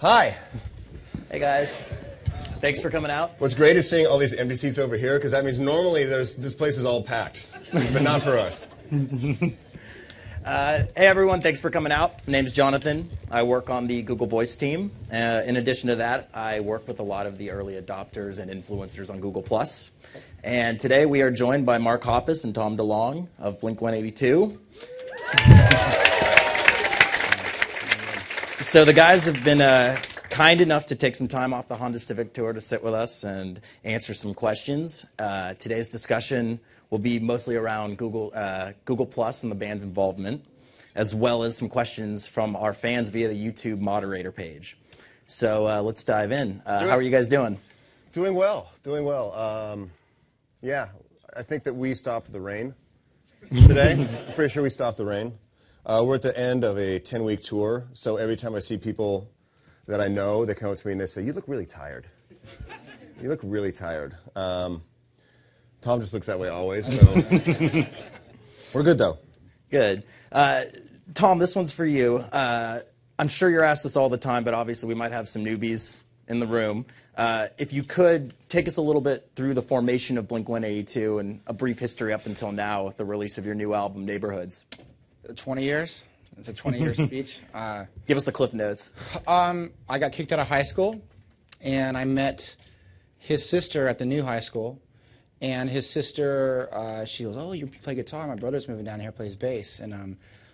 Hi. Hey guys, thanks for coming out. What's great is seeing all these empty seats over here, because that means normally this place is all packed, but not for us. Hey everyone, thanks for coming out. My name's Jonathan. I work on the Google Voice team. In addition to that, I work with a lot of the early adopters and influencers on Google+. And today we are joined by Mark Hoppus and Tom DeLonge of Blink-182. So the guys have been kind enough to take some time off the Honda Civic Tour to sit with us and answer some questions. Today's discussion will be mostly around Google Plus and the band's involvement, as well as some questions from our fans via the YouTube moderator page. So let's dive in. How are you guys doing? Doing well, doing well. Yeah, I think that we stopped the rain today. I'm pretty sure we stopped the rain. We're at the end of a 10-week tour, so every time I see people that I know, they come up to me and they say, "You look really tired. You look really tired." Tom just looks that way always, so we're good, though. Good. Tom, this one's for you. I'm sure you're asked this all the time, but obviously we might have some newbies in the room. If you could take us a little bit through the formation of Blink-182 and a brief history up until now with the release of your new album, Neighborhoods. 20 years. It's a 20-year speech. Give us the Cliff Notes. I got kicked out of high school, and I met his sister at the new high school. And his sister, she goes, "Oh, you play guitar? My brother's moving down here, plays bass." And I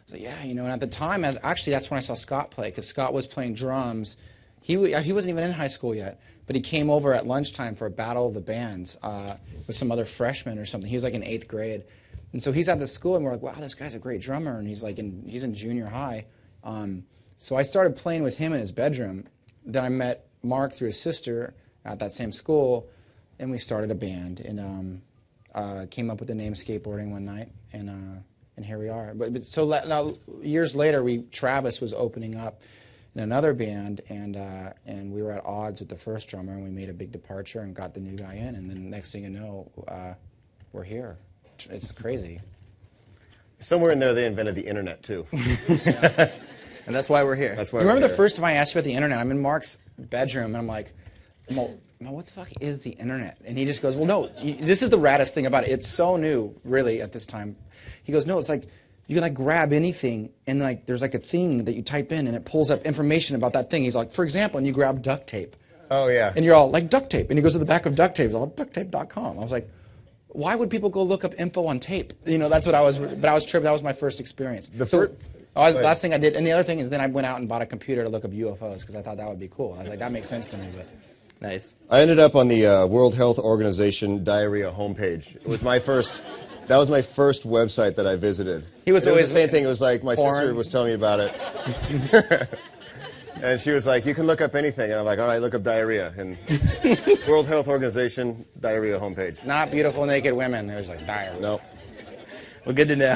was like, "Yeah, you know." And at the time, actually, that's when I saw Scott play, because Scott was playing drums. He wasn't even in high school yet, but he came over at lunchtime for a battle of the bands with some other freshmen or something. He was like in 8th grade. And so he's at the school, and we're like, "Wow, this guy's a great drummer." And he's in junior high. So I started playing with him in his bedroom. Then I met Mark through his sister at that same school, and we started a band. And came up with the name Skateboarding one night, and here we are. But so now, years later, Travis was opening up in another band, and we were at odds with the first drummer, and we made a big departure and got the new guy in. And then next thing you know, we're here. It's crazy. Somewhere in there, they invented the internet, too. And that's why we're here. That's why You remember the first time I asked you about the internet? I'm in Mark's bedroom, and I'm like, "Mo, what the fuck is the internet?" And he just goes, "Well, no, this is the raddest thing about it. It's so new, really, at this time." He goes, "No, it's like you can like grab anything, and like there's like a thing that you type in, and it pulls up information about that thing." He's like, "For example," and you grab duct tape. Oh, yeah. And you're all like, "Duct tape." And he goes to the back of duct tape. He's all, ducttape.com. I was like, why would people go look up info on tape? You know, that's what I was, but I was tripped. That was my first experience. Last thing I did, and the other thing is then I went out and bought a computer to look up UFOs because I thought that would be cool. I was like, that makes sense to me, but. Nice. I ended up on the World Health Organization diarrhea homepage. It was my first. That was my first website that I visited. It was the same thing. It was like my sister was telling me about it. And she was like, "You can look up anything." And I'm like, "All right, look up diarrhea." And World Health Organization diarrhea homepage. Not beautiful naked women. It was like diarrhea. No. Well, good to know.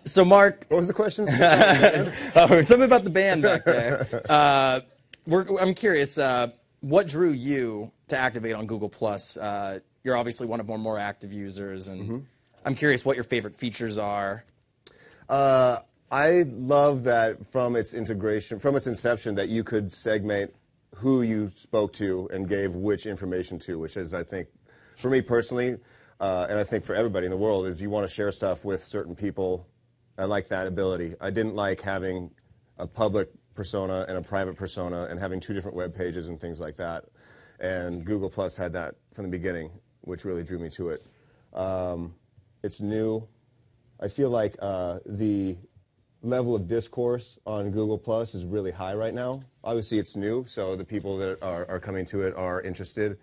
So, Mark. What was the question? Something about the band back there. I'm curious, what drew you to activate on Google+? You're obviously one of our more active users, and I'm curious what your favorite features are. I love that from its inception, that you could segment who you spoke to and gave which information to, which is, I think, for me personally, and I think for everybody in the world, is you want to share stuff with certain people. I like that ability. I didn't like having a public persona and a private persona and having two different web pages and things like that. And Google Plus had that from the beginning, which really drew me to it. It's new. I feel like the level of discourse on Google Plus is really high right now. Obviously, it's new, so the people that are coming to it are interested.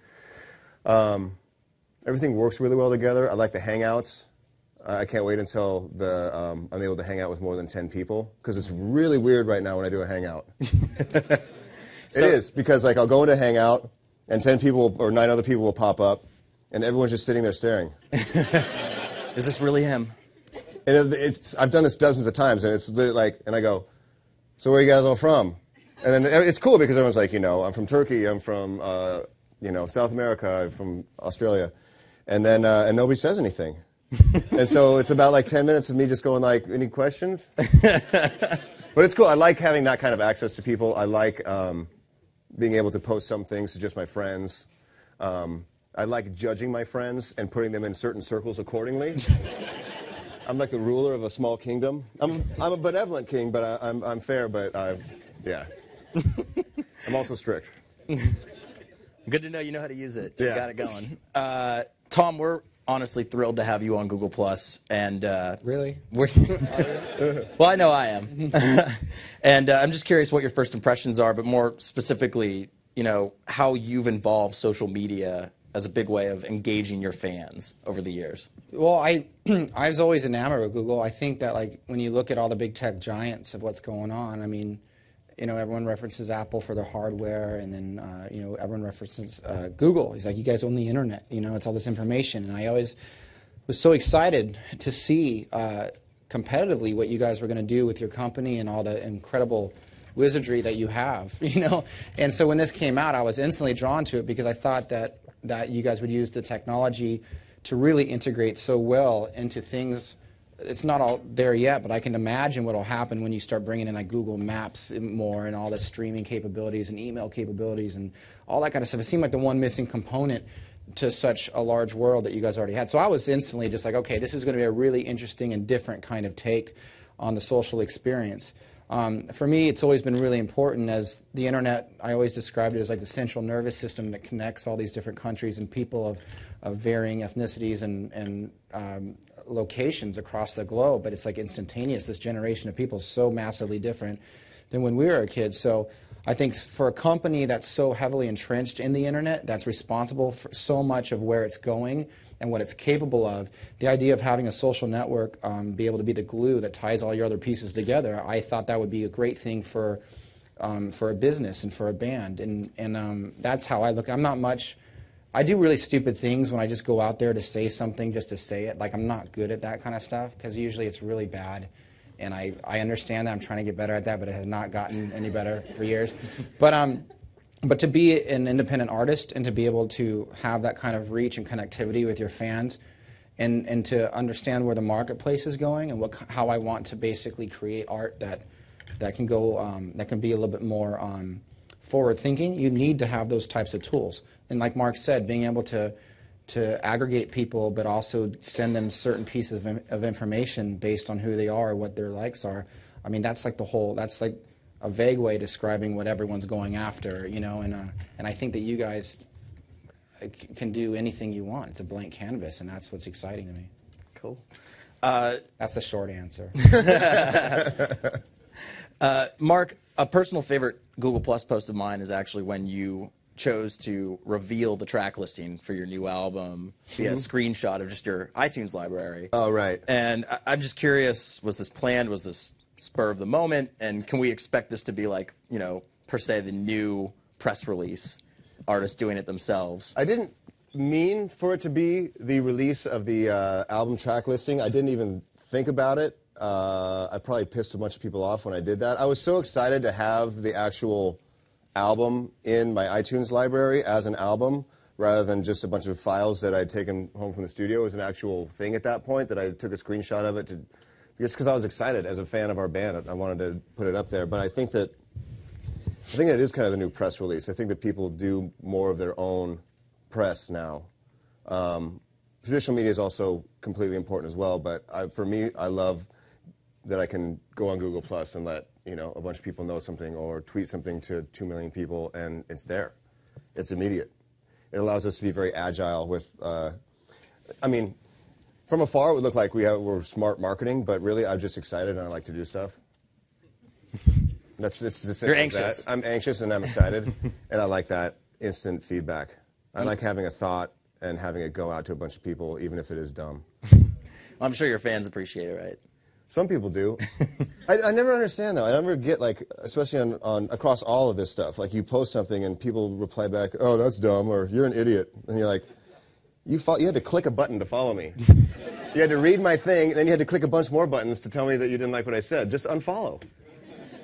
Everything works really well together. I like the Hangouts. I can't wait until I'm able to hang out with more than 10 people, because it's really weird right now when I do a Hangout. It is, because like I'll go into a Hangout, and 10 people or 9 other people will pop up, and everyone's just sitting there staring. Is this really him? And I've done this dozens of times, and it's like, and I go, "So where are you guys all from?" And then it's cool because everyone's like, "I'm from Turkey, I'm from, South America, I'm from Australia," and then and nobody says anything. And so it's about like 10 minutes of me just going like, "Any questions?" But it's cool. I like having that kind of access to people. I like being able to post some things to just my friends. I like judging my friends and putting them in certain circles accordingly. I'm like the ruler of a small kingdom. I'm a benevolent king, but I'm fair, but yeah. I'm also strict. Good to know you know how to use it. Yeah. You got it going. Tom, we're honestly thrilled to have you on Google Plus, and Really? well, I know I am. And I'm just curious what your first impressions are, but more specifically, how you've involved social media as a big way of engaging your fans over the years. Well, I was always enamored with Google. I think that when you look at all the big tech giants of what's going on, I mean, everyone references Apple for their hardware, and then everyone references Google. He's like, you guys own the internet. It's all this information, and I always was so excited to see competitively what you guys were going to do with your company and all the incredible wizardry that you have. And so when this came out, I was instantly drawn to it because I thought that you guys would use the technology to really integrate so well into things. It's not all there yet, but I can imagine what will happen when you start bringing in Google Maps more and all the streaming capabilities and email capabilities and all that kind of stuff. It seemed like the one missing component to such a large world that you guys already had. So I was instantly just like, okay, this is going to be a really interesting and different kind of take on the social experience. For me, it's always been really important as the internet. I always described it as like the central nervous system that connects all these different countries and people of varying ethnicities and locations across the globe. But it's like instantaneous. This generation of people is so massively different than when we were a kid. So I think for a company that's so heavily entrenched in the internet, that's responsible for so much of where it's going and what it's capable of, the idea of having a social network be able to be the glue that ties all your other pieces together, I thought that would be a great thing for a business and for a band. And that's how I look. I'm not much. I do really stupid things when I just go out there to say something just to say it. Like, I'm not good at that kind of stuff because usually it's really bad. And I understand that. I'm trying to get better at that, but it has not gotten any better for years. But to be an independent artist and to be able to have that kind of reach and connectivity with your fans and to understand where the marketplace is going and how I want to basically create art that can go that can be a little bit more forward thinking, you need to have those types of tools. And like Mark said, being able to aggregate people but also send them certain pieces of information based on who they are, what their likes are. I mean, that's like a vague way describing what everyone's going after, and I think that you guys can do anything you want. It's a blank canvas, and that's what's exciting to me. Cool. That's the short answer. Mark, a personal favorite Google Plus post of mine is actually when you chose to reveal the track listing for your new album via a screenshot of just your iTunes library. Oh, right. And I'm just curious, was this planned? Was this spur of the moment? And can we expect this to be like, per se, the new press release, artists doing it themselves? I didn't mean for it to be the release of the album track listing. I didn't even think about it. I probably pissed a bunch of people off when I did that. I was so excited to have the actual album in my iTunes library as an album rather than just a bunch of files that I'd taken home from the studio. It was an actual thing at that point that I took a screenshot of it just because I was excited as a fan of our band. I wanted to put it up there. But I think that it is kind of the new press release. I think that people do more of their own press now. Traditional media is also completely important as well, but for me, I love that I can go on Google Plus and let a bunch of people know something or tweet something to 2 million people, and it's there. It's immediate. It allows us to be very agile with, from afar it would look like we're smart marketing, but really I'm just excited and I like to do stuff. It's as simple You're as anxious. that. I'm anxious and I'm excited, and I like that instant feedback. I like having a thought and having it go out to a bunch of people, even if it is dumb. I'm sure your fans appreciate it, right? Some people do. I never understand, though. I never get, especially on across all of this stuff, you post something and people reply back, oh, that's dumb, or you're an idiot. And you're like, you had to click a button to follow me. You had to read my thing, and then you had to click a bunch more buttons to tell me that you didn't like what I said. Just unfollow.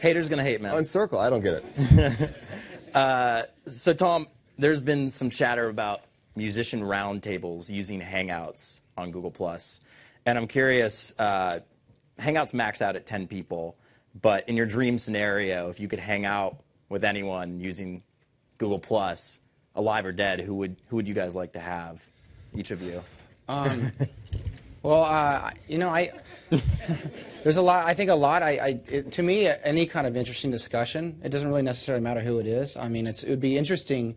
Haters gonna hate, man. Uncircle. I don't get it. So, Tom, there's been some chatter about musician roundtables using Hangouts on Google+. And I'm curious, Hangouts max out at 10 people. But in your dream scenario, if you could hang out with anyone using Google Plus, alive or dead, who would you guys like to have, each of you? Well, you know, there's a lot. I think a lot. To me, any kind of interesting discussion. It doesn't really necessarily matter who it is. I mean, it would be interesting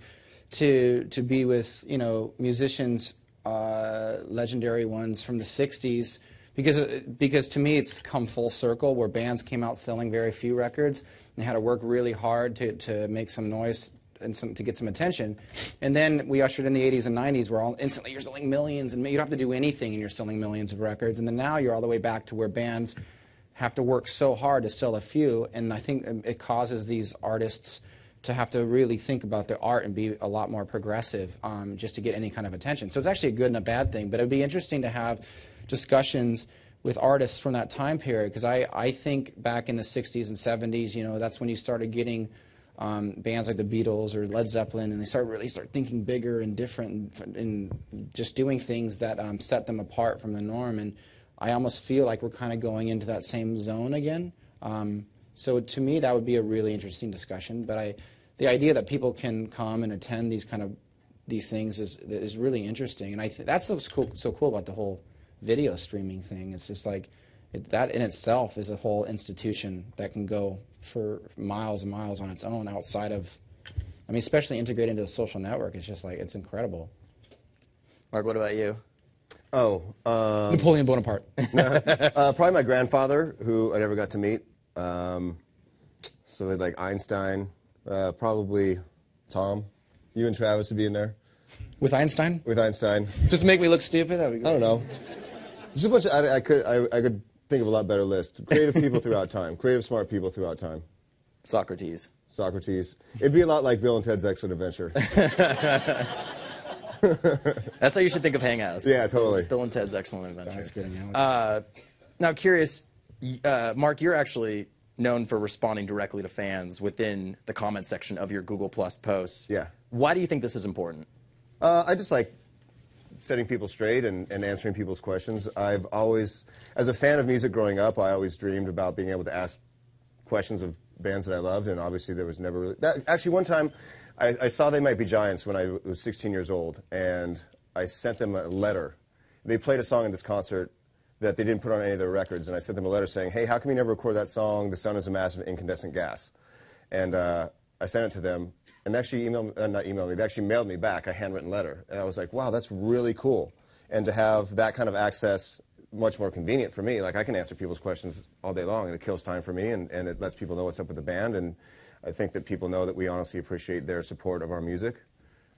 to be with, you know, musicians, legendary ones from the '60s, because to me it's come full circle where bands came out selling very few records and they had to work really hard to make some noise and to get some attention. And then we ushered in the 80s and 90s where instantly you're selling millions, and you don't have to do anything and you're selling millions of records. And then now you're all the way back to where bands have to work so hard to sell a few, and I think it causes these artists to have to really think about their art and be a lot more progressive just to get any kind of attention. So it's actually a good and a bad thing, but it would be interesting to have discussions with artists from that time period, because I think back in the 60s and 70s, you know, that's when you started getting bands like the Beatles or Led Zeppelin, and they really start thinking bigger and different and just doing things that set them apart from the norm. And I almost feel like we're kind of going into that same zone again. So to me, that would be a really interesting discussion. But the idea that people can come and attend these things is really interesting, and that's what's so cool about the whole video streaming thing. It's just like that in itself is a whole institution that can go for miles and miles on its own outside of, I mean, especially integrated into a social network. It's just like, it's incredible. Mark, what about you? Oh, Napoleon Bonaparte. probably my grandfather, who I never got to meet. So like Einstein, probably Tom. You and Travis would be in there. With Einstein? With Einstein. Just make me look stupid? That'd be great. I don't know. Just a bunch of, I could think of a lot better list. Creative people throughout time. Creative, smart people throughout time. Socrates. It'd be a lot like Bill and Ted's Excellent Adventure. That's how you should think of Hangouts. Yeah, totally. Bill and Ted's Excellent Adventure. That's good analogy. Now, curious, Mark, you're actually known for responding directly to fans within the comment section of your Google Plus posts. Yeah. Why do you think this is important? I just like setting people straight and answering people's questions. I've always, as a fan of music growing up, I always dreamed about being able to ask questions of bands that I loved, and obviously there was never really... Actually, one time, I saw They Might Be Giants when I was 16 years old, and I sent them a letter. They played a song in this concert that they didn't put on any of their records, and I sent them a letter saying, hey, how come you never record that song, The Sun is a Massive Incandescent Gas? And I sent it to them, and they actually they actually mailed me back a handwritten letter. And I was like, wow, that's really cool. And to have that kind of access, much more convenient for me. Like, I can answer people's questions all day long, and it kills time for me, and it lets people know what's up with the band. And I think that people know that we honestly appreciate their support of our music.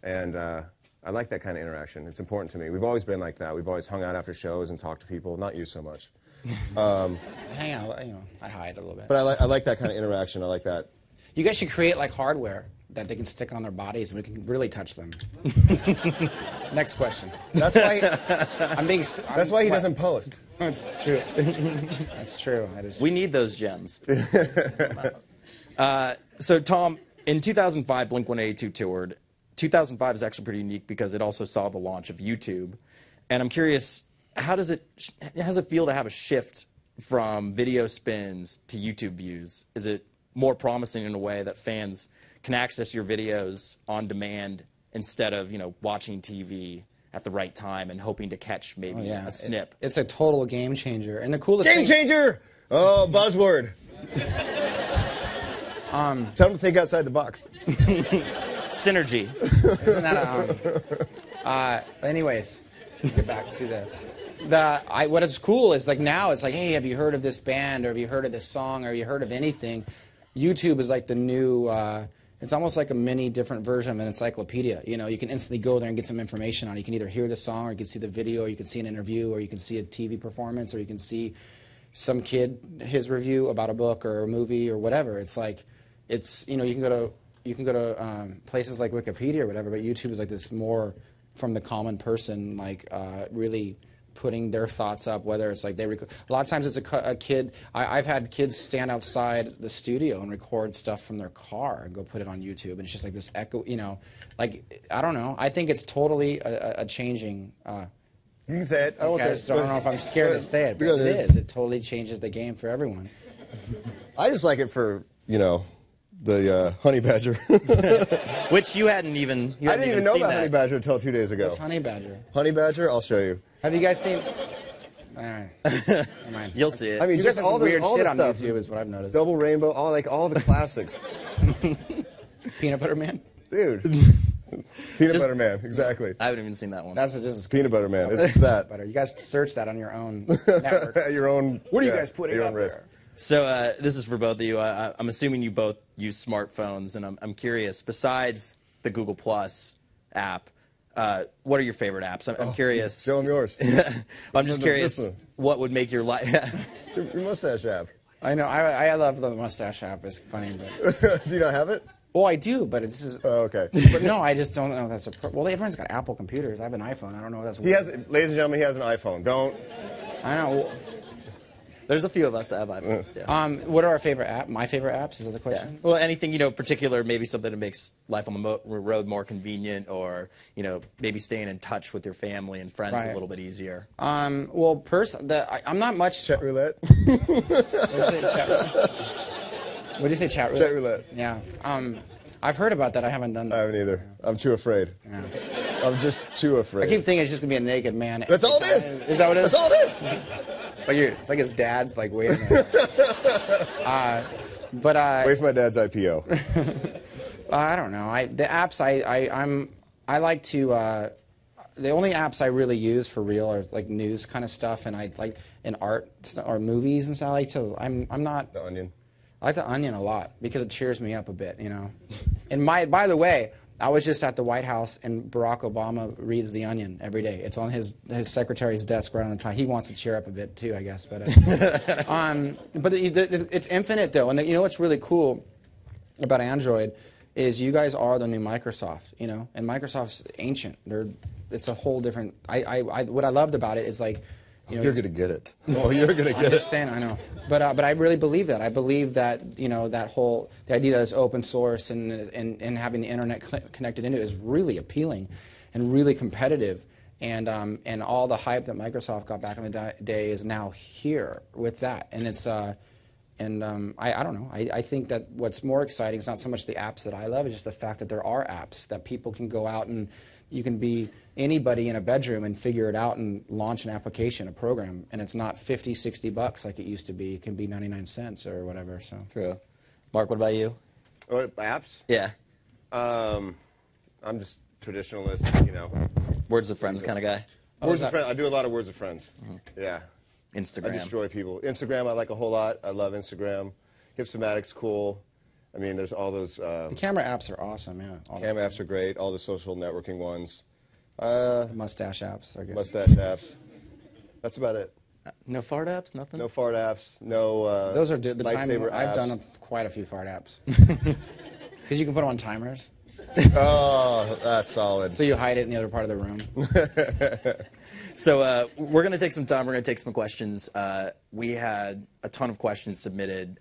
And I like that kind of interaction. It's important to me. We've always been like that. We've always hung out after shows and talked to people. Not you so much. Hang out, you know, I hide a little bit. But I like that kind of interaction. I like that. You guys should create like hardware that they can stick on their bodies and we can really touch them. Next question. That's why. That's why he doesn't post. That's true. That's true. That is true. We need those gems. So, Tom, in 2005, Blink-182 toured. 2005 is actually pretty unique because it also saw the launch of YouTube. And I'm curious, how does it feel to have a shift from video spins to YouTube views? Is it more promising in a way that fans can access your videos on demand instead of, watching TV at the right time and hoping to catch maybe a snip? It's a total game changer. And the coolest Game changer! Oh, buzzword. Tell them to think outside the box. Synergy. Isn't that anyways, get back to what is cool is like now it's like, hey, have you heard of this band, or have you heard of this song, or have you heard of anything? YouTube is like the new, it's almost like a mini different version of an encyclopedia. You can instantly go there and get some information on it. You can either hear the song, or you can see the video, or you can see an interview, or you can see a TV performance, or you can see some kid, his review about a book or a movie or whatever. It's like, you can go to places like Wikipedia or whatever, but YouTube is like this more from the common person, like really putting their thoughts up, whether it's like a lot of times it's a kid. I've had kids stand outside the studio and record stuff from their car and go put it on YouTube, and it's just like this echo, like, I don't know. I think it's totally a changing... You can say it. I won't say it. I don't know if I'm scared to say it, but it is. It totally changes the game for everyone. I just like it for, the honey badger. Which you hadn't even. I didn't even know seen about that. honey badger until 2 days ago. What's honey badger? Honey badger? I'll show you. Have you guys seen? All right. Never mind. You'll see it. I mean, You just guys have all some weird all shit the on stuff. YouTube is what I've noticed. Double rainbow, all the classics. Peanut Butter Man. Dude. Peanut Butter Man, exactly. I haven't even seen that one. That's just Peanut Butter Man. It's just that. butter. You guys search that on your own network. At your own. What are you yeah, guys putting at your up own risk. there? So this is for both of you. I'm assuming you both use smartphones, and I'm curious. Besides the Google Plus app, what are your favorite apps? I'm curious. Show them yours. I'm just curious. Listen. What would make your life? Your mustache app. I know. I love the mustache app. It's funny, but Do you not have it? well, I do, but it's just. Oh, okay. But no, I just don't know if that's a. Well, everyone's got Apple computers. I have an iPhone. I don't know if that's. He has, ladies and gentlemen, he has an iPhone. Don't. I know. There's a few of us that have iPhones. Yeah. What are our favorite app? My favorite apps? Is that the Yeah. question? Well, anything particular, maybe something that makes life on the road more convenient, or maybe staying in touch with your family and friends Right. a little bit easier. Well, I'm not much. Chat roulette. What did you say, chat roulette? What did you say, chat roulette? Chat roulette. Yeah. I've heard about that. I haven't done I that. haven't either. I'm too afraid. Yeah. I'm just too afraid. I keep thinking it's just gonna be a naked man. That's all it is. Is that what it is? That's all it is. It's like his dad's like waiting. There. Wait for my dad's IPO. I don't know. The apps I like to. The only apps I really use for real are like news kind of stuff, and I like in art or movies and stuff. I like to. I'm not. The Onion. I like the Onion a lot because it cheers me up a bit, And by the way, I was just at the White House, and Barack Obama reads the Onion every day. It's on his secretary's desk right on the top. He wants to cheer up a bit too, I guess. But it's infinite though, and you know what's really cool about Android is you guys are the new Microsoft, and Microsoft's ancient. It's a whole different. What I loved about it is like. You're gonna get it. Oh, you're gonna get I'm it. just saying, I know, but I really believe that. I believe that the idea that it's open source and having the internet connected into it is really appealing, and really competitive, and all the hype that Microsoft got back in the day is now here with that, and it's I don't know. I think that what's more exciting is not so much the apps that I love, it's just the fact that there are apps that people can go out and you can be anybody in a bedroom and figure it out and launch an application, a program, and it's not $50, $60 like it used to be. It can be 99 cents or whatever. So True. Mark, what about you? What, apps? Yeah. I'm just traditionalist, Words of friends kind of guy. Words of friends. I do a lot of words of friends. Yeah. Instagram. I destroy people. Instagram, I like a whole lot. I love Instagram. Hipstamatic's cool. I mean, there's all those. the camera apps are awesome. Yeah. Cam apps are great. All the social networking ones. Mustache apps are good. Mustache apps. That's about it. No fart apps? Nothing? No fart apps. No. Those are the time lightsaber I've apps. done quite a few fart apps because you can put them on timers, Oh, that's solid. so you hide it in the other part of the room. So we're going to take some time. We're going to take some questions. We had a ton of questions submitted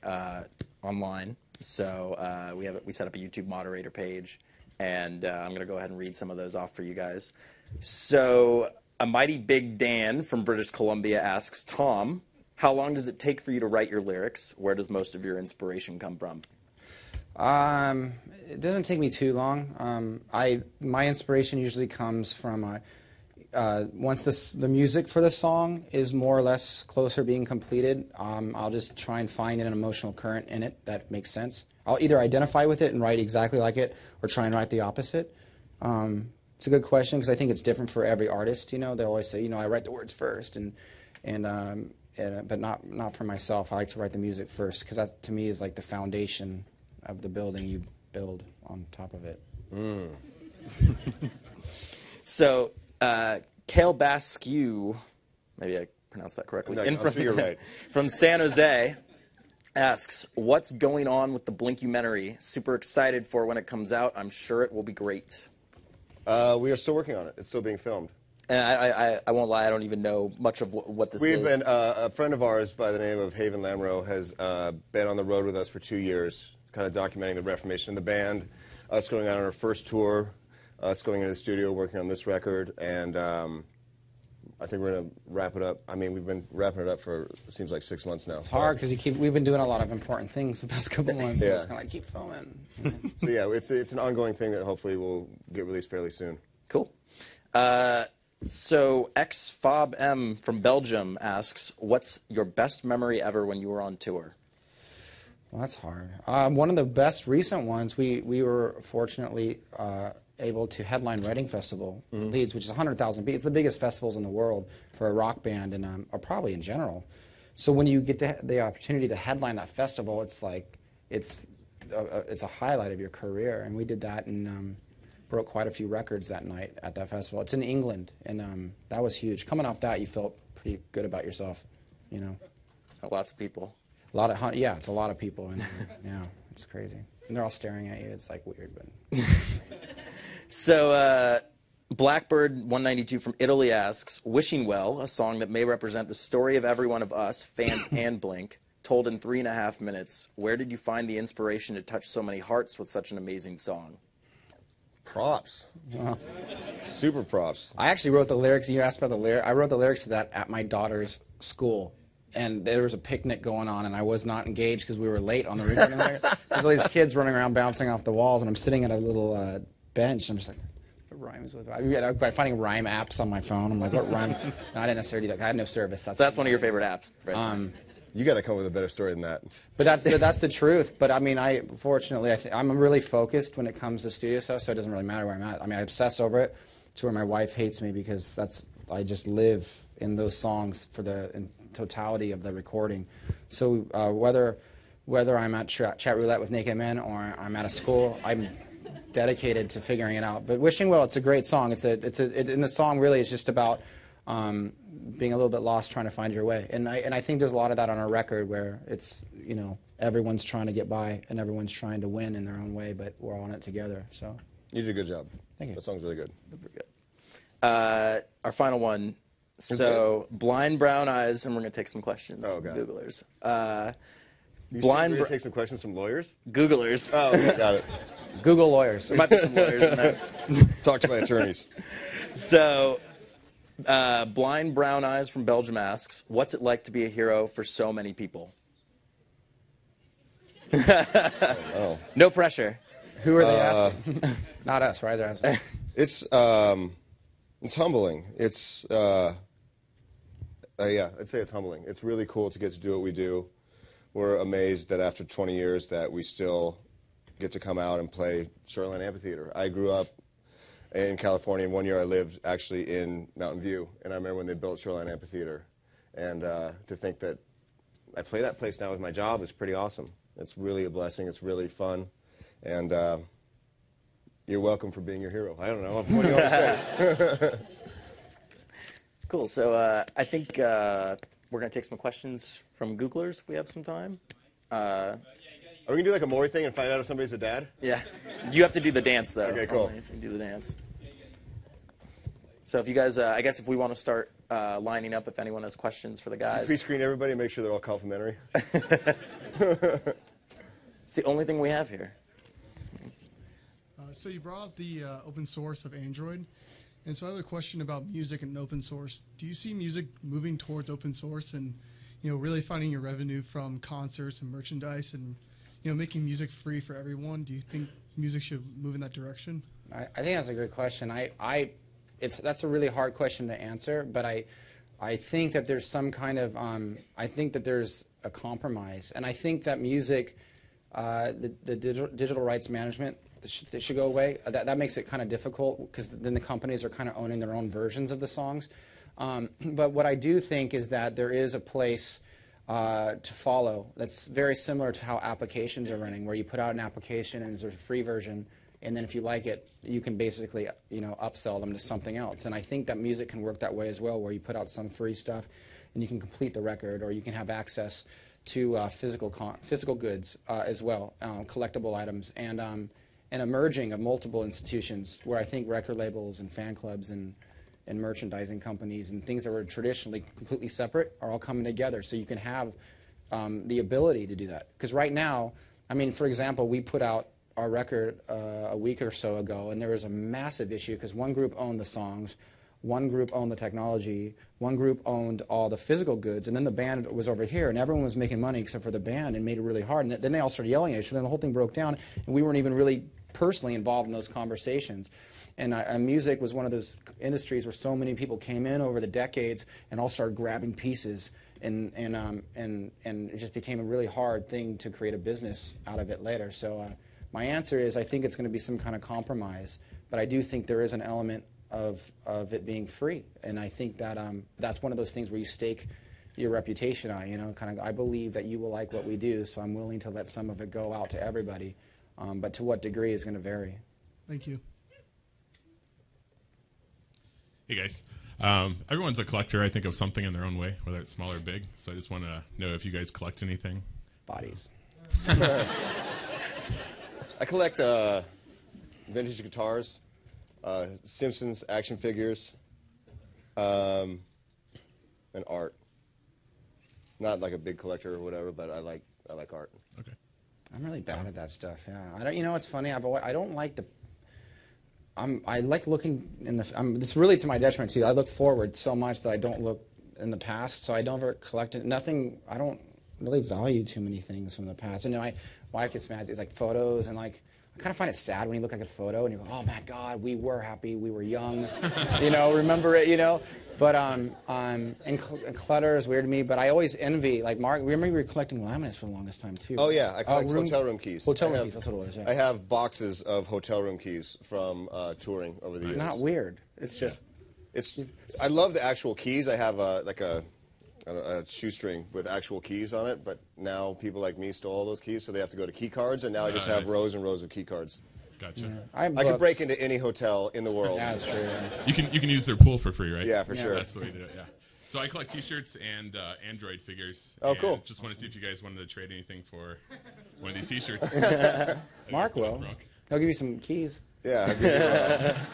online. So we set up a YouTube moderator page, and I'm going to go ahead and read some of those off for you guys. So a mighty big Dan from British Columbia asks, Tom, how long does it take for you to write your lyrics? Where does most of your inspiration come from? It doesn't take me too long. My inspiration usually comes from once the music for the song is more or less closer being completed, I'll just try and find an emotional current in it that makes sense. I'll either identify with it and write exactly like it, or try and write the opposite. It's a good question because I think it's different for every artist. They always say, I write the words first, but not for myself. I like to write the music first because that to me is like the foundation of the building you build on top of it. So. Kale Baskew, maybe I pronounced that correctly, No, I'm sure you're right. from San Jose, asks, what's going on with the Blinkumentary? Super excited for when it comes out. I'm sure it will be great. We are still working on it. It's still being filmed. And I won't lie, I don't even know much of what this is. We've been, a friend of ours by the name of Haven Lamro has been on the road with us for 2 years, kind of documenting the reformation of the band, us going out on our first tour, us going into the studio, working on this record, and I think we're going to wrap it up. I mean, we've been wrapping it up for, it seems like 6 months now. It's hard because we've been doing a lot of important things the past couple months. Yeah. So it's kind of like, keep filming. So yeah, it's an ongoing thing that hopefully will get released fairly soon. Cool. So XFobM from Belgium asks, what's your best memory ever when you were on tour? Well, that's hard. One of the best recent ones, we were fortunately able to headline Reading Festival, Leeds, which is 100,000 people. It's the biggest festivals in the world for a rock band, and or probably in general. So when you get the opportunity to headline that festival, it's like it's a highlight of your career. And we did that and broke quite a few records that night at that festival. It's in England, and that was huge. Coming off that, you felt pretty good about yourself, you know. Lots of people. Yeah, it's a lot of people, and yeah, it's crazy. And they're all staring at you. It's like weird, but. So Blackbird192 from Italy asks, Wishing Well, a song that may represent the story of every one of us, fans and Blink, told in 3.5 minutes. Where did you find the inspiration to touch so many hearts with such an amazing song? Props. Super props. I actually wrote the lyrics. You asked about the lyrics. I wrote the lyrics to that at my daughter's school. And there was a picnic going on, and I was not engaged because we were late on the recording. There's all these kids running around bouncing off the walls, and I'm sitting at a little bench. And I'm just like, what rhymes with it? By finding rhyme apps on my phone, I'm like, what rhyme? No, I didn't necessarily do that. I had no service. That's one of your favorite apps, right? You got to come up with a better story than that. But that's the truth. But I mean, fortunately, I'm really focused when it comes to studio stuff, so it doesn't really matter where I'm at. I mean, I obsess over it to where my wife hates me because I just live in those songs for in totality of the recording. So whether I'm at chat roulette with naked men or I'm at a school, I'm dedicated to figuring it out. But Wishing Well, it's a great song. And the song really is just about being a little bit lost, trying to find your way. And I think there's a lot of that on our record where it's, you know, everyone's trying to get by and everyone's trying to win in their own way, but we're on it together. So you did a good job. Thank you. That song's really good. Our final one. So Blind Brown Eyes, and we're going to take some questions from Googlers. Take some questions from lawyers? Googlers. Oh, okay, got it. Google lawyers. There might be some lawyers in there. Talk to my attorneys. So Blind Brown Eyes from Belgium asks, what's it like to be a hero for so many people? Oh. No pressure. Who are they asking? Not us, right? They're asking. It's humbling. Yeah, I'd say it's humbling. It's really cool to get to do what we do. We're amazed that after 20 years that we still get to come out and play Shoreline Amphitheater. I grew up in California, and 1 year I lived actually in Mountain View, and I remember when they built Shoreline Amphitheater. And to think that I play that place now as my job is pretty awesome. It's really a blessing. It's really fun. And you're welcome for being your hero. I don't know. What do you want to say? Cool. So I think we're going to take some questions from Googlers if we have some time. Are we going to do like a Maury thing and find out if somebody's a dad? Yeah. You have to do the dance, though. Okay, cool. If you do the dance. So if you guys, I guess if we want to start lining up, if anyone has questions for the guys. Pre-screen everybody and make sure they're all complimentary. It's the only thing we have here. So you brought up the open source of Android. And so I have a question about music and open source. Do you see music moving towards open source and, you know, really finding your revenue from concerts and merchandise and, you know, making music free for everyone? Do you think music should move in that direction? I think that's a good question. That's a really hard question to answer, but I think that there's some kind of I think that there's a compromise, and I think that music, the digital rights management, that should go away. That makes it kind of difficult because then the companies are kind of owning their own versions of the songs. But what I do think is that there is a place to follow that's very similar to how applications are running, where you put out an application and there's a free version, and then if you like it, you can basically upsell them to something else. And I think that music can work that way as well, where you put out some free stuff and you can complete the record, or you can have access to physical goods as well, collectible items, and a merging of multiple institutions where I think record labels and fan clubs and merchandising companies and things that were traditionally completely separate are all coming together, so you can have the ability to do that. Because right now, I mean, for example, we put out our record a week or so ago, and there was a massive issue because one group owned the songs, one group owned the technology, one group owned all the physical goods, and then the band was over here, and everyone was making money except for the band, and made it really hard. And then they all started yelling at each other, and the whole thing broke down, and we weren't even really personally involved in those conversations. And music was one of those industries where so many people came in over the decades and all started grabbing pieces, and it just became a really hard thing to create a business out of it later. So my answer is I think it's going to be some kind of compromise, but I do think there is an element of it being free, and I think that that's one of those things where you stake your reputation on. You know, kind of, I believe that you will like what we do, so I'm willing to let some of it go out to everybody, but to what degree is going to vary. Thank you. Hey guys, everyone's a collector, I think, of something in their own way, whether it's small or big. So I just want to know if you guys collect anything. Bodies. I collect vintage guitars, Simpsons action figures, and art. Not like a big collector or whatever, but I like art. Okay. I'm really bad at that stuff. Yeah, I don't. You know, it's funny. I don't like the. I like looking in the. It's really to my detriment too. I look forward so much that I don't look in the past. So I don't ever collect it. Nothing. I don't really value too many things from the past. And my wife gets mad. It's like photos, and like I kind of find it sad when you look at a photo and you go, "Oh my God, we were happy. We were young." You know, remember it. You know. But and clutter is weird to me. But I always envy, like Mark. We remember we were collecting laminates for the longest time too. Oh yeah, I collect hotel room keys. Hotel room keys. That's what it was. Yeah. I have boxes of hotel room keys from touring over the years. It's not weird. It's just. I love the actual keys. I have a shoestring with actual keys on it. But now people like me stole all those keys, so they have to go to key cards, and now I just have rows and rows of key cards. Gotcha. Yeah. I could break into any hotel in the world. Yeah, that's true. Yeah. You can use their pool for free, right? Yeah, for sure. That's the way to do it. Yeah. So I collect T-shirts and Android figures. Oh, and cool. Just wanted to see if you guys wanted to trade anything for one of these T-shirts. Mark will. He'll give you some keys. Yeah. I'll give you,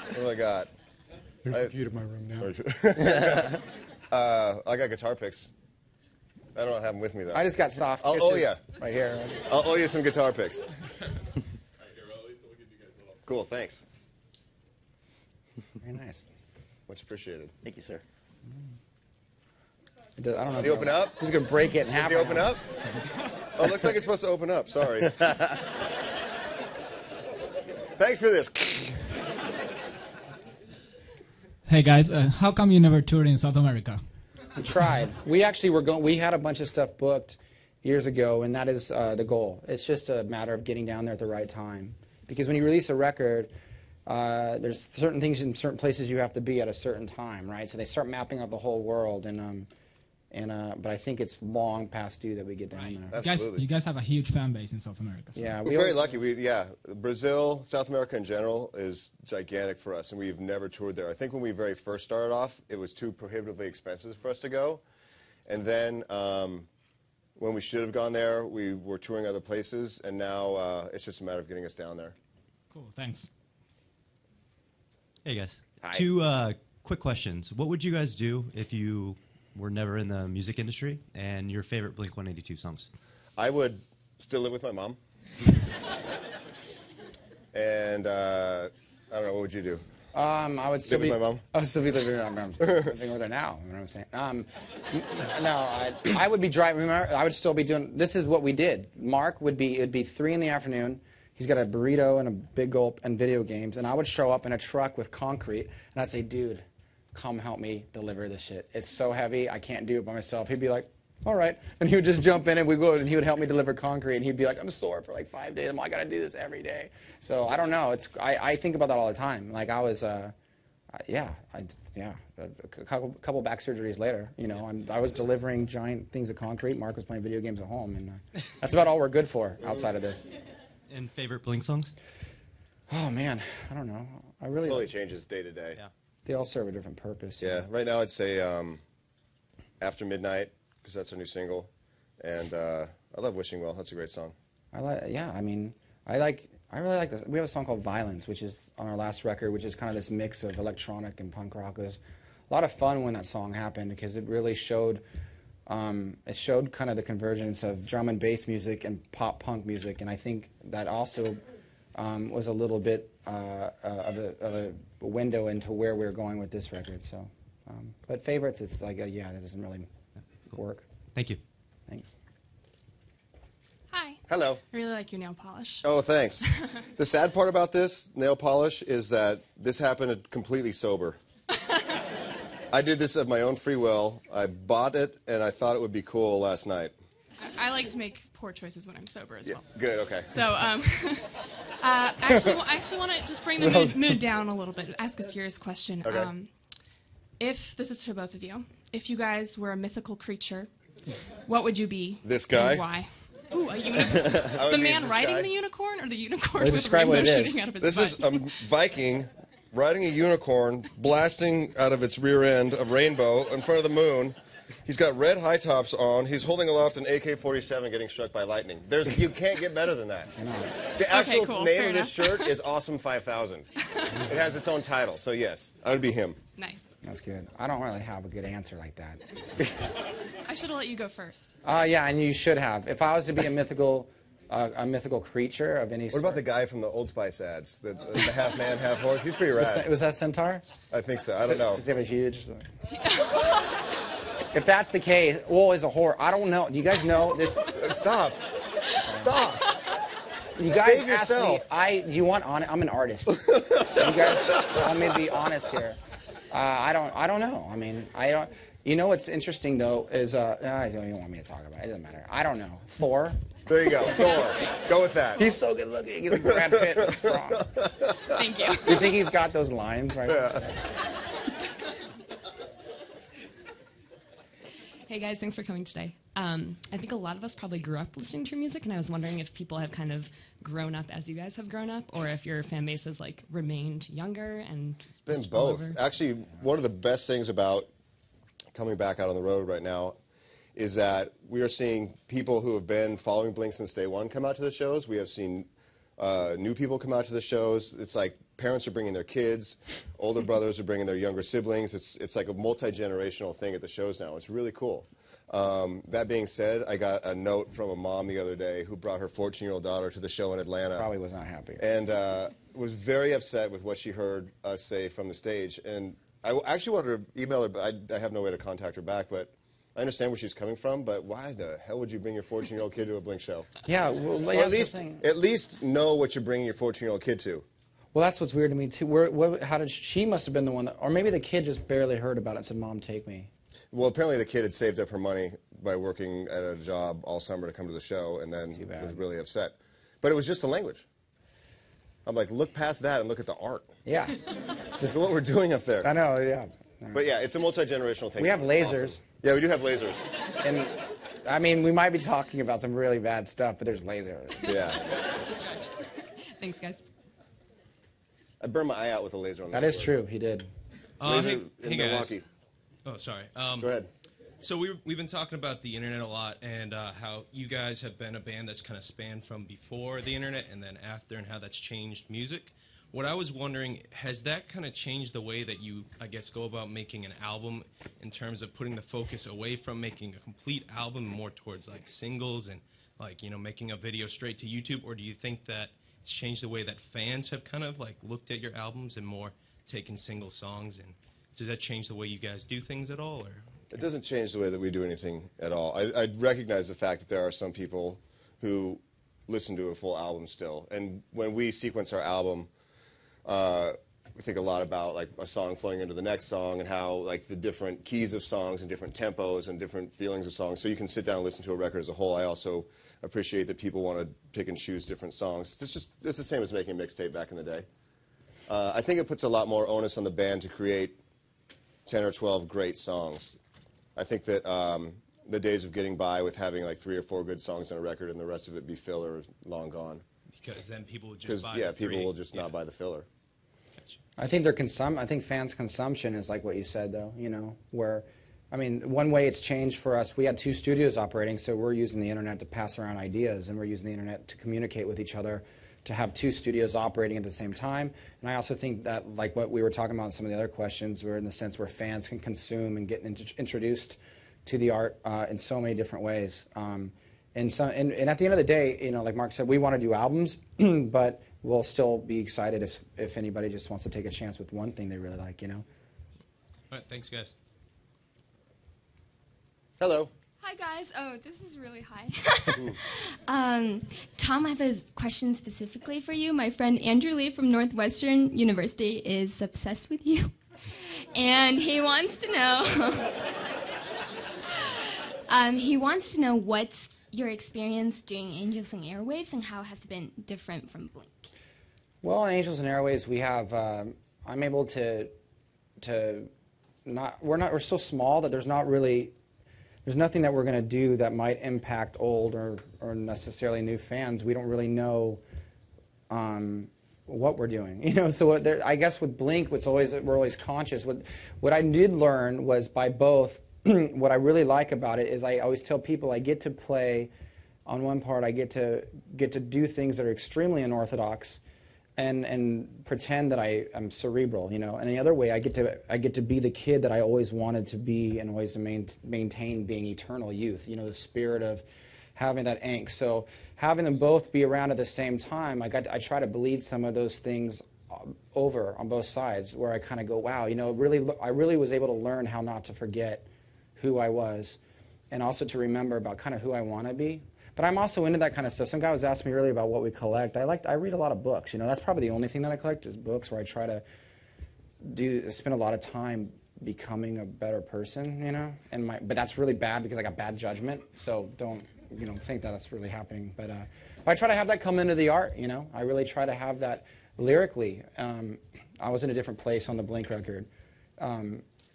what do I got? There's a few to my room now. I got guitar picks. I don't have them with me though. I just got soft Oh, kisses yeah. right here. I'll owe you some guitar picks. Cool, thanks. Very nice. Much appreciated. Thank you, sir. I don't know. Does he open up? He's gonna break it in half. Does he open up? Oh, it looks like it's supposed to open up. Sorry. Thanks for this. Hey guys, how come you never toured in South America? We tried. We actually were going. We had a bunch of stuff booked years ago, and that is the goal. It's just a matter of getting down there at the right time. Because when you release a record, there's certain things in certain places you have to be at a certain time, right? So they start mapping out the whole world, but I think it's long past due that we get down there. Absolutely. You guys have a huge fan base in South America. So. Yeah, We're very lucky. Brazil, South America in general is gigantic for us, and we've never toured there. I think when we very first started off, it was too prohibitively expensive for us to go. And then when we should have gone there, we were touring other places, and now it's just a matter of getting us down there. Cool, thanks. Hey guys. Hi. 2 quick questions. What would you guys do if you were never in the music industry, and your favorite Blink-182 songs? I would still live with my mom. And I don't know, what would you do? I would still Live with my mom? I would still be living. I'm living with her now. You know what I'm saying? No, I would be driving. Remember, I would still be doing. This is what we did. Mark would be. It'd be 3 p.m. He's got a burrito and a big gulp and video games, and I would show up in a truck with concrete, and I'd say, "Dude, come help me deliver this shit. It's so heavy, I can't do it by myself." He'd be like, "All right," and he would just jump in, and we go, and he would help me deliver concrete, and he'd be like, "I'm sore for like 5 days. I gotta do this every day." So I don't know. I think about that all the time. Like I was, a couple back surgeries later. You know, I was delivering giant things of concrete. Mark was playing video games at home, and that's about all we're good for outside of this. And favorite Blink songs? Oh man, I don't know. I really Totally changes day to day. Yeah. They all serve a different purpose. Yeah, right now I'd say After Midnight, because that's our new single. And I love Wishing Well. That's a great song. I really like this. We have a song called Violence, which is on our last record, which is kind of this mix of electronic and punk rock. It was a lot of fun when that song happened because it really showed kind of the convergence of drum and bass music and pop punk music, and I think that also was a little bit of a window into where we were going with this record. So, but favorites, it's like, yeah, that doesn't really work. Thank you. Thanks. Hi. Hello. I really like your nail polish. Oh, thanks. The sad part about this nail polish is that this happened completely sober. I did this of my own free will. I bought it, and I thought it would be cool last night. I like to make poor choices when I'm sober as well. Good, okay. So, I actually want to just bring the mood down a little bit. Ask a serious question. Okay. If this is for both of you, if you guys were a mythical creature, what would you be? This guy? And why? Ooh, a unicorn. The man riding the unicorn, or the unicorn with describe what rainbow it is. shooting out of its This butt? is a Viking riding a unicorn, blasting out of its rear end a rainbow in front of the moon. He's got red high tops on. He's holding aloft an AK-47 getting struck by lightning. You can't get better than that. The actual cool, name fair of this enough. shirt is Awesome 5000. It has its own title, so yes, I would be him. Nice. That's good. I don't really have a good answer like that. I should have let you go first. Yeah, and you should have. If I was to be a mythical creature of any What sort. about the guy from the Old Spice ads? The half man, half horse? He's pretty rad. Was that Centaur? I think so. I don't know. Does he have a huge... If that's the case, well, is a horror. I don't know. Do you guys know this? Stop. Stop. You guys Save asked me. yourself. You want on? I'm an artist. You guys want me to be honest here? I don't know. I mean, I don't. You know what's interesting though is you don't want me to talk about it. It doesn't matter. I don't know. Thor. There you go. Thor. Go with that. He's so good looking. He's like Brad Pitt, but strong. Thank you. You think he's got those lines right? Yeah. Hey guys, thanks for coming today. I think a lot of us probably grew up listening to your music, and I was wondering if people have kind of grown up as you guys have grown up, or if your fan base has like remained younger and It's been both. Actually, one of the best things about coming back out on the road right now is that we are seeing people who have been following Blink since day one come out to the shows. We have seen new people come out to the shows. It's like parents are bringing their kids, older brothers are bringing their younger siblings. It's like a multi-generational thing at the shows now. It's really cool. That being said, I got a note from a mom the other day who brought her 14-year-old daughter to the show in Atlanta. Probably was not happy. And was very upset with what she heard us say from the stage. And I actually wanted to email her, but I have no way to contact her back. But I understand where she's coming from, but why the hell would you bring your 14-year-old kid to a Blink show? Yeah, well, Or at least know what you're bringing your 14-year-old kid to. Well, that's what's weird to me too. How did she must have been the one that, or maybe the kid just barely heard about it and said, "Mom, take me." Well, apparently the kid had saved up her money by working at a job all summer to come to the show, and then was really upset. But it was just the language. I'm like, look past that and look at the art. Yeah. Just what we're doing up there. I know, yeah. But yeah, it's a multi-generational thing. We have It's lasers. awesome. Yeah, we do have lasers. And I mean, we might be talking about some really bad stuff, but there's lasers. Yeah. Just right. Thanks, guys. I burned my eye out with a laser on this. That is true. He did. Laser hey in guys. Milwaukee. Oh, sorry. Go ahead. So we've been talking about the internet a lot, and how you guys have been a band that's kind of spanned from before the internet and then after, and how that's changed music. What I was wondering, has that kind of changed the way that you, I guess, go about making an album in terms of putting the focus away from making a complete album more towards like singles and like, you know, making a video straight to YouTube? Or do you think that it's changed the way that fans have kind of like looked at your albums and more taken single songs? And does that change the way you guys do things at all? Or It doesn't change the way that we do anything at all. I recognize the fact that there are some people who listen to a full album still. And when we sequence our album, we think a lot about like a song flowing into the next song and how like the different keys of songs and different tempos and different feelings of songs. So you can sit down and listen to a record as a whole. I also appreciate that people want to pick and choose different songs. It's the same as making a mixtape back in the day. I think it puts a lot more onus on the band to create 10 or 12 great songs. I think that the days of getting by with having like 3 or 4 good songs on a record and the rest of it be filler is long gone. because then people would just buy yeah, the people three. will just not buy the filler. I think I think fans' consumption is like what you said, though. You know, where, I mean, one way it's changed for us. We had 2 studios operating, so we're using the internet to pass around ideas, and we're using the internet to communicate with each other. To have 2 studios operating at the same time, and I also think that, like what we were talking about in some of the other questions, we're in the sense where fans can consume and get introduced to the art in so many different ways. And at the end of the day, you know, like Mark said, we want to do albums, but we'll still be excited if anybody just wants to take a chance with one thing they really like, you know. All right, thanks, guys. Hello. Hi guys. Oh, this is really high. Tom, I have a question specifically for you. My friend Andrew Lee from Northwestern University is obsessed with you, and he wants to know. He wants to know what's your experience doing Angels and Airwaves and how it has been different from Blink. Well, on Angels and Airwaves, we have. I'm able to not. We're so small that there's nothing that we're going to do that might impact old or necessarily new fans. We don't really know what we're doing, you know. So I guess with Blink, we're always conscious. What I did learn was by both. What I really like about it is I always tell people I get to play. On one part, I get to do things that are extremely unorthodox, and pretend that I'm cerebral, you know. And the other way, I get to be the kid that I always wanted to be, and always to maintain being eternal youth, you know, the spirit of having that angst. So having them both be around at the same time, I try to bleed some of those things over on both sides, where I kind of go, wow, you know, I really was able to learn how not to forget who I was, and also to remember about kind of who I want to be. But I'm also into that kind of stuff. Some guy was asking me earlier about what we collect. I read a lot of books. You know, that's probably the only thing that I collect is books, where I try to spend a lot of time becoming a better person. You know, but that's really bad because I got bad judgment. So don't think that that's really happening. But I try to have that come into the art. You know, I really try to have that lyrically. I was in a different place on the Blink record.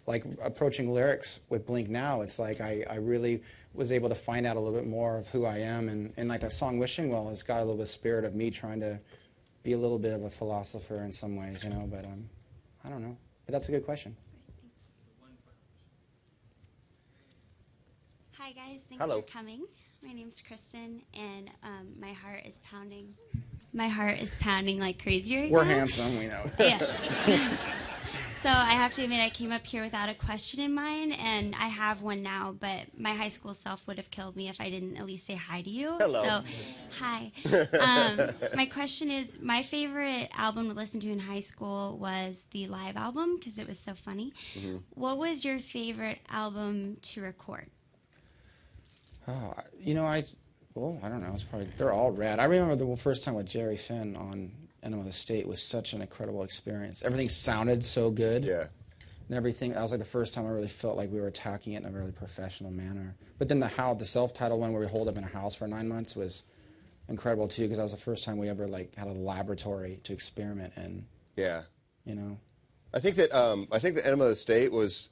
Like approaching lyrics with Blink now, it's like I really was able to find out a little bit more of who I am, and like that song Wishing Well, it's got a little bit of spirit of me trying to be a little bit of a philosopher in some ways, you know, but I don't know. But that's a good question. Hi guys, thanks Hello. for coming. My name's Kristen, and my heart is pounding. My heart is pounding like crazy right now. We're handsome, we know. Yeah. So I have to admit, I came up here without a question in mind, and I have one now, but my high school self would have killed me if I didn't at least say hi to you. Hello. So, hi. My question is, my favorite album to listen to in high school was the live album, because it was so funny. Mm-hmm. What was your favorite album to record? Oh, you know, I don't know. It's probably, they're all rad. I remember the first time with Jerry Finn on Enema of the State was such an incredible experience. Everything sounded so good. Yeah. And everything, that was like the first time I really felt like we were attacking it in a really professional manner. But then the self-titled one where we holed up in a house for 9 months was incredible too, because that was the first time we ever like had a laboratory to experiment in. Yeah. You know. I think that Enema of the State was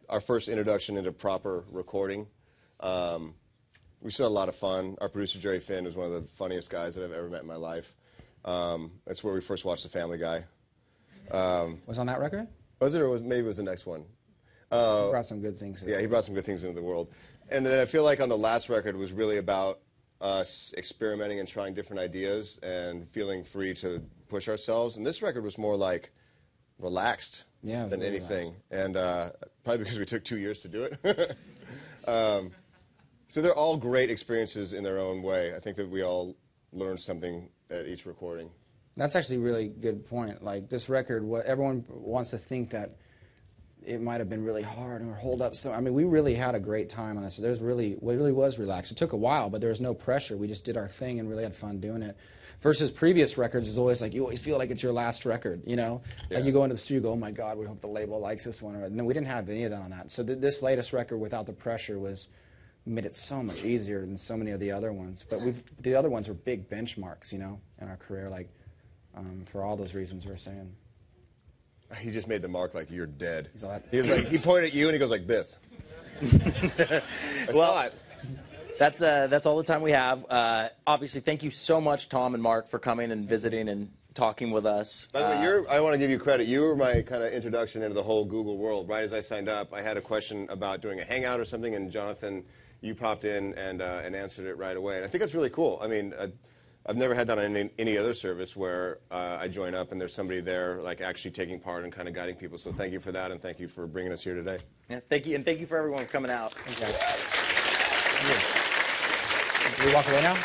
our first introduction into proper recording. We still had a lot of fun. Our producer Jerry Finn was one of the funniest guys that I've ever met in my life. That's where we first watched The Family Guy. Was on that record? Was it, or maybe it was the next one? He brought some good things. Yeah, he brought some good things into the world. And then I feel like on the last record was really about us experimenting and trying different ideas and feeling free to push ourselves. And this record was more like relaxed than anything. Relaxed. And probably because we took 2 years to do it. So they're all great experiences in their own way. I think that we all learned something at each recording. That's actually a really good point. Like this record, everyone wants to think that it might have been really hard or hold up. So I mean, we really had a great time on this. It really was relaxed. It took a while, but there was no pressure. We just did our thing and really had fun doing it. Versus previous records is always like you always feel like it's your last record, you know. Yeah. Like you go into the studio, go, oh my God, we hope the label likes this one. No, we didn't have any of that on that. So this latest record without the pressure made it so much easier than so many of the other ones. But the other ones were big benchmarks, you know, in our career, like for all those reasons we were saying. He just made the mark like you're dead. He was like, he pointed at you and he goes like this. Well, that's all the time we have. Obviously, thank you so much, Tom and Mark, for coming and visiting and talking with us. By the way, I want to give you credit. You were my kind of introduction into the whole Google world. Right as I signed up, I had a question about doing a hangout or something, and Jonathan, you popped in and answered it right away. And I think that's really cool. I mean, I've never had that on any other service where I join up and there's somebody there like actually taking part and kind of guiding people. So thank you for that, and thank you for bringing us here today. Yeah, thank you, and thank you for everyone for coming out. Thanks, guys. Can we walk away now?